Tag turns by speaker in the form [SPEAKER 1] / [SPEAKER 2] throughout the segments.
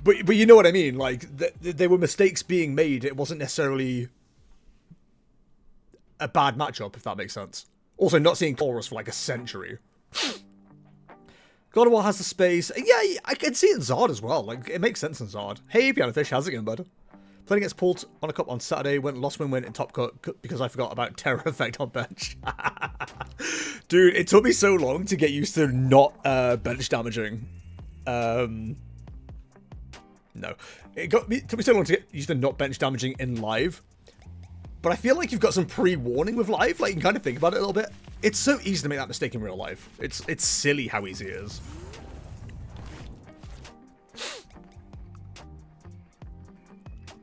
[SPEAKER 1] But you know what I mean? Like, there were mistakes being made. It wasn't necessarily a bad matchup, if that makes sense. Also, not seeing Chorus for like a century. God of War has the space. Yeah, I can see it in Zard as well. Like, it makes sense in Zard. Hey, Piano Fish, how's it going, bud? Playing against Paul on a cup on Saturday, went lost win in top cut because I forgot about Terror Effect on bench. Dude, it took me so long to get used to not bench damaging. No. It took me so long to get used to not bench damaging in live. But I feel like you've got some pre-warning with live. Like, you can kind of think about it a little bit. It's so easy to make that mistake in real life. It's silly how easy it is.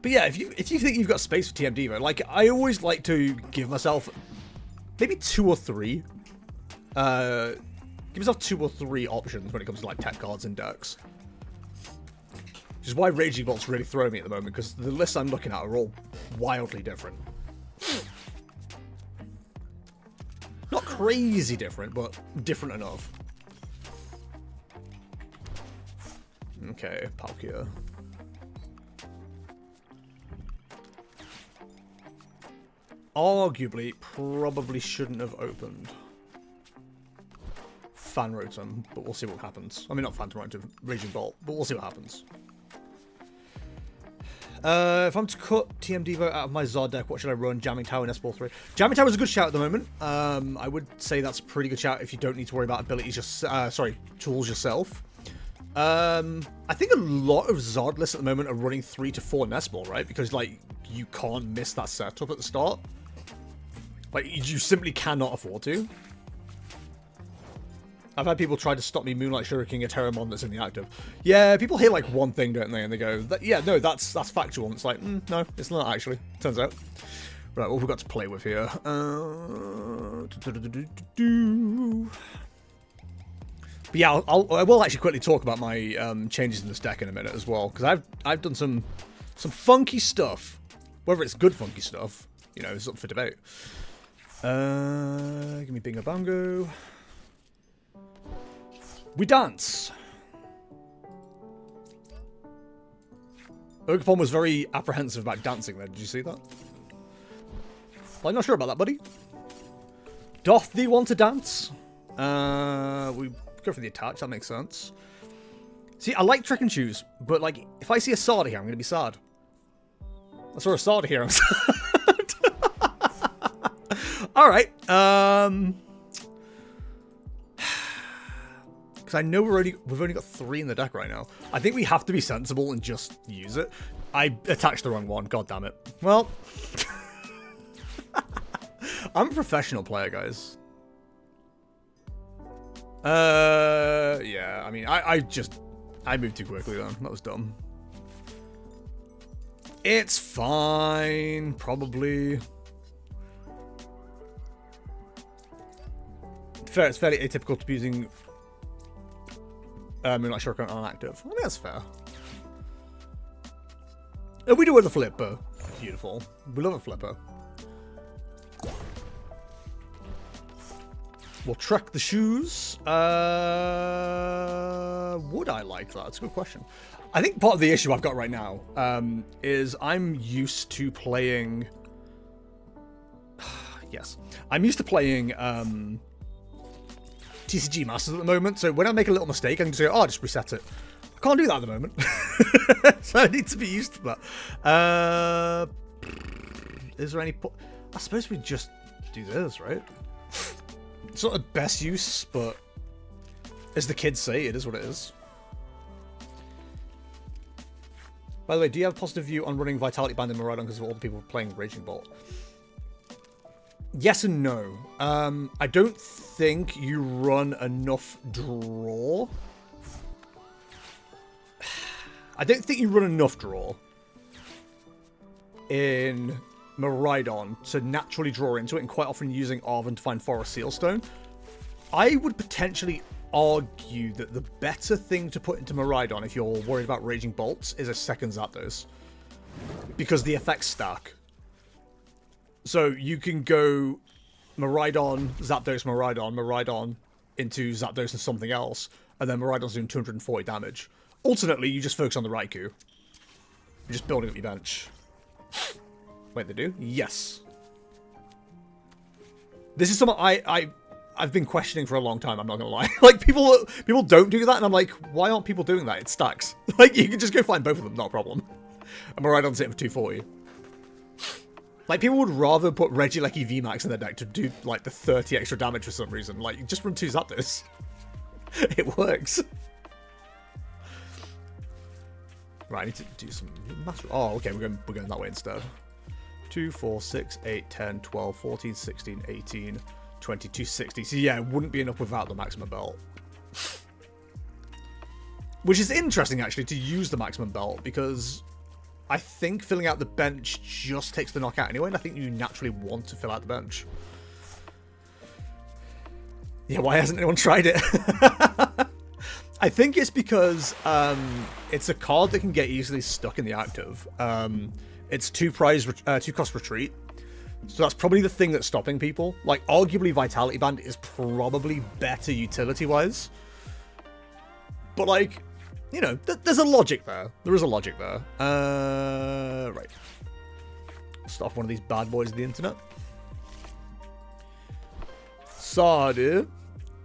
[SPEAKER 1] But yeah, if you think you've got space for TM Devo, like, I always like to give myself maybe 2 or 3. Give myself 2 or 3 options when it comes to like tech cards and decks. Which is why Raging Bolt's really throwing me at the moment, because the lists I'm looking at are all wildly different. Not crazy different, but different enough. Okay, Pokégear. Arguably, probably shouldn't have opened Fan Rotom, but we'll see what happens. I mean, not Phantom Rotom, Raging Bolt, but we'll see what happens. If I'm to cut TM Devo out of my Zard deck, what should I run? Jamming Tower, Nest Ball 3. Jamming Tower is a good shout at the moment. I would say that's a pretty good shout if you don't need to worry about abilities, tools yourself. I think a lot of Zard lists at the moment are running 3 to 4 Nest Ball, right? Because, like, you can't miss that setup at the start. Like, you simply cannot afford to. I've had people try to stop me Moonlight Shuriken a Terramon that's in the active. Yeah, people hear like one thing, don't they? And they go, yeah, no, that's factual. And it's like, no, it's not actually. Turns out. Right, what have we got to play with here? But yeah, I will actually quickly talk about my changes in this deck in a minute as well, because I've done some funky stuff. Whether it's good funky stuff, you know, is up for debate. Give me Bingo Bongo. We dance. Ogerpon was very apprehensive about dancing there. Did you see that? Well, I'm not sure about that, buddy. Doth thee want to dance? We go for the attach. That makes sense. See, I like Trekking Shoes, but like, if I see a Sada here, I'm going to be sad. I saw a Sada here. I'm sad. All right. Because I know we've only got 3 in the deck right now. I think we have to be sensible and just use it. I attached the wrong one. God damn it. Well, I'm a professional player, guys. Yeah. I mean, I moved too quickly then. That was dumb. It's fine, probably. Fair. It's fairly atypical to be using Moonlight Shuriken on active. I think that's fair. We do with a flipper. Beautiful. We love a flipper. We'll track the shoes. Would I like that? That's a good question. I think part of the issue I've got right now is I'm used to playing... yes. I'm used to playing TCG Masters at the moment, so when I make a little mistake, I can just go, oh, just reset it. I can't do that at the moment. So I need to be used to that. Is there any... I suppose we just do this, right? It's not the best use, but as the kids say, it is what it is. By the way, do you have a positive view on running Vitality Band in Miraidon because of all the people playing Raging Bolt? Yes and no. I don't think you run enough draw. I don't think you run enough draw in Miraidon to naturally draw into it, and quite often using Arven to find Forest Sealstone. I would potentially argue that the better thing to put into Miraidon if you're worried about Raging Bolts is a second Zapdos, because the effects stack. So you can go Miraidon, Zapdos, Miraidon into Zapdos and something else, and then Miraidon's doing 240 damage. Alternately, you just focus on the Raikou. You're just building up your bench. Wait, they do? Yes. This is something I've been questioning for a long time, I'm not gonna lie. Like, people don't do that, and I'm like, why aren't people doing that? It stacks. Like, you can just go find both of them, not a problem. Am I right on sitting for 240? Like, people would rather put Regieleki VMAX in their deck to do, like, the 30 extra damage for some reason. Like, just run 2 Zapdos. It works. Right, I need to do some master. Oh, okay, we're going that way instead. 2, 4, 6, 8, 10, 12, 14, 16, 18, 22, 60. So yeah, it wouldn't be enough without the maximum belt. Which is interesting, actually, to use the maximum belt, because I think filling out the bench just takes the knockout anyway, and I think you naturally want to fill out the bench. Yeah, why hasn't anyone tried it? I think it's because it's a card that can get easily stuck in the active. It's 2 cost retreat. So that's probably the thing that's stopping people. Like, arguably Vitality Band is probably better utility-wise. But, like, you know, there's a logic there. There is a logic there. Right. Start off one of these bad boys of the internet. Sada.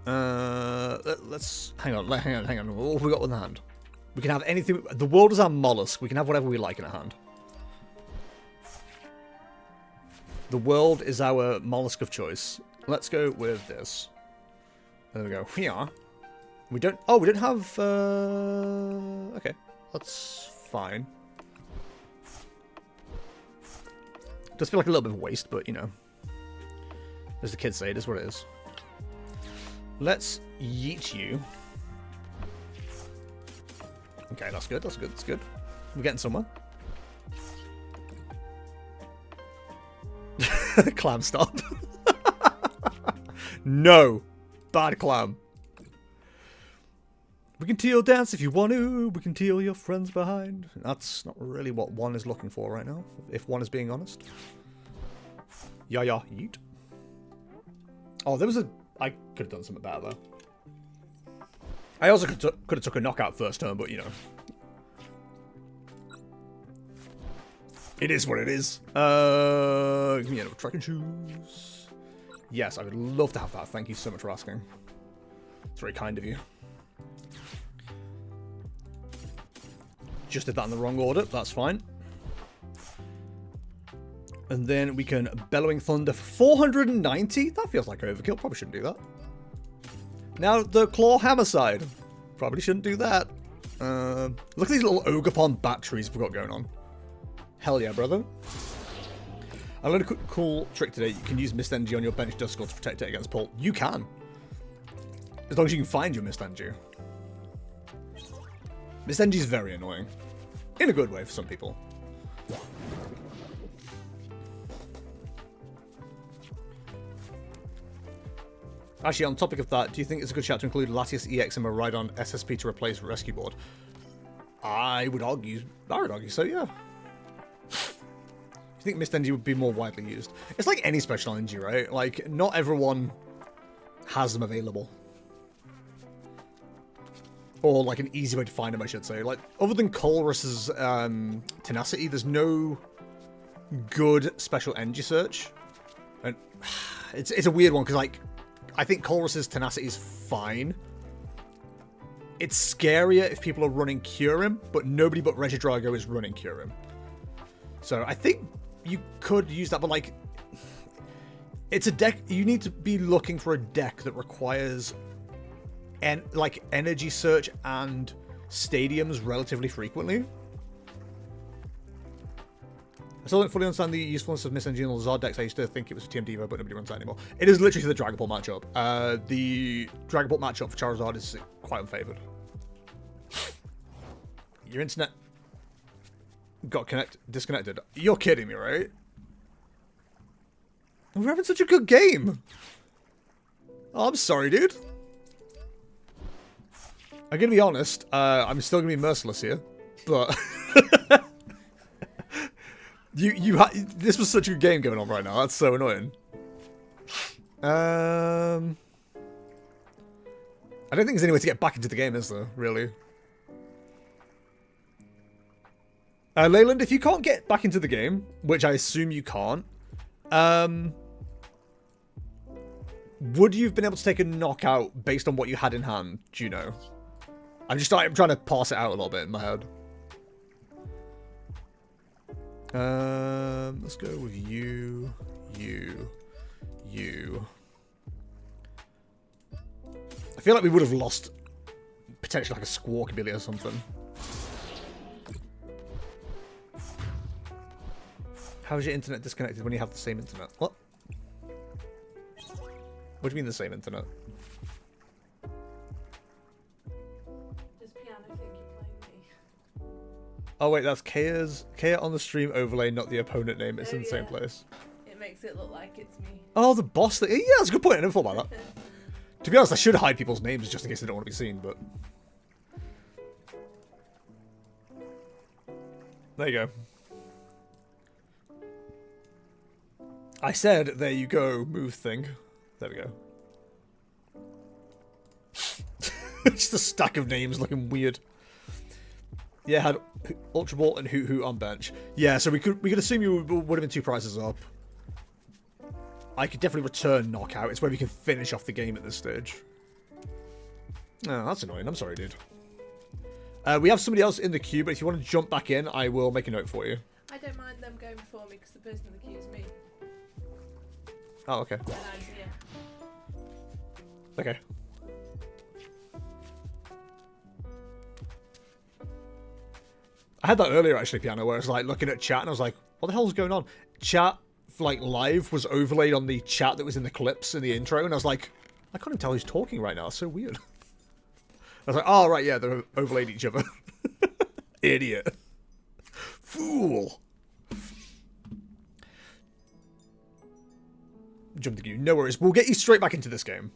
[SPEAKER 1] Let's hang on. What have we got in the hand? We can have anything. The world is our mollusk. We can have whatever we like in our hand. The world is our mollusk of choice. Let's go with this. There we go. Here. We don't. Oh, we don't have. Okay, that's fine. Does feel like a little bit of a waste, but you know, as the kids say, it is what it is. Let's yeet you. Okay, that's good. That's good. That's good. We're getting somewhere. Clam, stop. No, bad clam. We can Teal dance if you want to. We can Teal your friends behind. That's not really what one is looking for right now, if one is being honest. Yeah, yeet. Oh, there was a... I could have done something better, though. I also could have took a knockout first turn, but, you know. It is what it is. Give me another Trekking Shoes. Yes, I would love to have that. Thank you so much for asking. It's very kind of you. Just did that in the wrong order. That's fine. And then we can Bellowing Thunder for 490. That feels like overkill. Probably shouldn't do that. Now the Claw Hammer side. Probably shouldn't do that. Look at these little Ogerpon batteries we've got going on. Hell yeah, brother. I learned a cool trick today. You can use Mist Energy on your bench Duskull to protect it against pull. You can. As long as you can find your Mist Energy. Mist Energy is very annoying. In a good way for some people. Actually, on topic of that, do you think it's a good shout to include Latias EX in Miraidon SSP to replace Rescue Board? I would argue so, yeah. I think Mist Energy would be more widely used. It's like any special energy, right? Like, not everyone has them available. Or, like, an easy way to find them, I should say. Like, other than Colress's Tenacity, there's no good special energy search. And it's a weird one, because, like, I think Colress's Tenacity is fine. It's scarier if people are running Kyurem, but nobody but Regidrago is running Kyurem. So, I think you could use that, but, like, it's a deck... You need to be looking for a deck that requires... like energy search and stadiums relatively frequently. I still don't fully understand the usefulness of Mist Energy in the Zard decks. I used to think it was for TM Devo, but nobody runs that anymore. It is literally the Dragon Ball matchup. The Dragon Ball matchup for Charizard is quite unfavored. Your internet got disconnected. You're kidding me, right? We're having such a good game. Oh, I'm sorry, dude. I'm gonna be honest, I'm still gonna be merciless here, but this was such a good game going on right now. That's so annoying. I don't think there's any way to get back into the game, is there? Really? Leyland, if you can't get back into the game, which I assume you can't, would you have been able to take a knockout based on what you had in hand? Do you know? I'm trying to parse it out a little bit in my head. Let's go with you. I feel like we would have lost potentially like a Squawkabilly or something. How is your internet disconnected when you have the same internet? What? What do you mean the same internet?
[SPEAKER 2] Does Piano think you're playing me?
[SPEAKER 1] Oh wait, that's Kea on the stream overlay, not the opponent name. It's in the same place.
[SPEAKER 2] It makes it look like it's me.
[SPEAKER 1] Oh, the boss thing. Yeah, that's a good point. I never thought about that. To be honest, I should hide people's names just in case they don't want to be seen, but... There you go. I said, there you go, move thing. There we go. Just a stack of names looking weird. Yeah, had Ultra Ball and Hoot Hoot on bench. Yeah, so we could assume you would have been 2 prizes up. I could definitely return knockout. It's where we can finish off the game at this stage. Oh, that's annoying. I'm sorry, dude. We have somebody else in the queue, but if you want to jump back in, I will make a note for you.
[SPEAKER 2] I don't mind them going before me because the person in the queue is me.
[SPEAKER 1] Oh, okay.
[SPEAKER 2] And I'm here.
[SPEAKER 1] Okay. I had that earlier, actually, Piano, where I was like looking at chat and I was like, what the hell is going on? Chat, like, live was overlaid on the chat that was in the clips in the intro, and I was like, I can't even tell who's talking right now. It's so weird. I was like, oh, right, yeah, they're overlaid each other. Idiot. Fool. Jump the queue. No worries. We'll get you straight back into this game.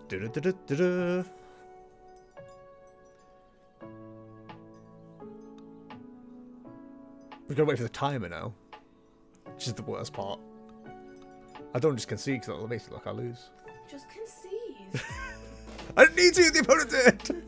[SPEAKER 1] Da-da-da-da-da-da. We've got to wait for the timer now. Which is the worst part. I don't just concede because that'll make it look I lose.
[SPEAKER 2] Just concede.
[SPEAKER 1] I didn't need to, the opponent did!